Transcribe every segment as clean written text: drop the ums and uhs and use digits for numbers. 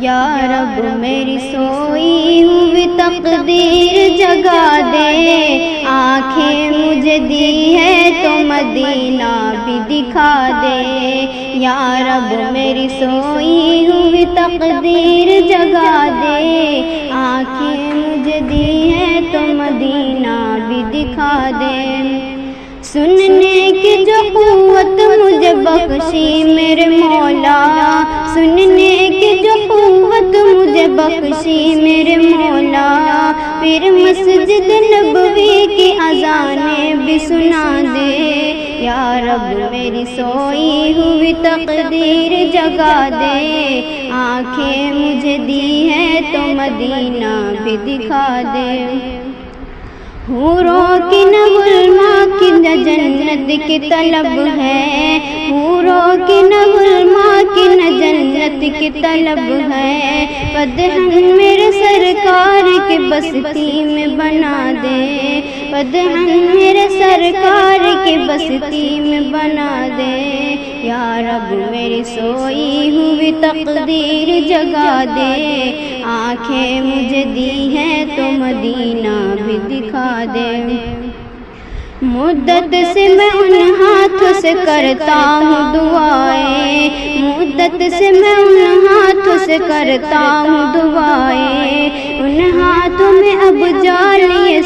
یا رب میری سوئی ہوئی تقدیر جگا دے، آنکھیں مجھے دی ہے تو مدینہ بھی دکھا دے۔ یا رب میری سوئی ہوئی تقدیر جگا دے، آنکھیں مجھے دی ہے تو مدینہ بھی دکھا دے۔ سننے کی جو قوت مجھے بخشی میرے مولا، سننے کی جو قوت مجھے بخشی میرے مولا، پھر مسجد نبوی کی اذانیں بھی سنا دے۔ یا رب میری سوئی ہوئی تقدیر جگا دے، آنکھیں مجھے دی ہے تو مدینہ بھی دکھا دے۔ حوروں کی نہ غلماں کی نہ جنت کی طلب ہے، حوروں کی نہ غلماں کی نہ جنت کی طلب ہے، پدہن میرے سرکار کی بستی میں بنا دے، پدہن میرے سرکار کی بستی میں بنا دے۔ یا رب میری سوئی ہوئی تقدیر جگا دے، آنکھیں مجھے دی ہیں تو مدینہ بھی دکھا دے۔ مدت سے میں ان ہاتھوں سے کرتا ہوں دعائیں، مدت سے میں ان ہاتھوں سے کرتا ہوں دعائیں، ان ہاتھوں میں اب جالی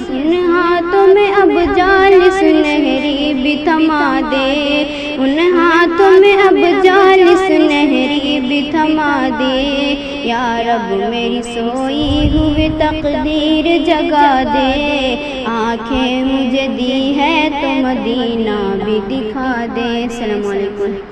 ان ہاتھوں میں اب جالی سنہری بھی تھما دے، ان ہاتھوں میں اب جالی سنہری بھی تھما دے۔ یا رب میری سوئی ہوئی تقدیر جگا دے، آنکھیں مجھے دی ہے تو مدینہ بھی دکھا دے۔ السلام علیکم۔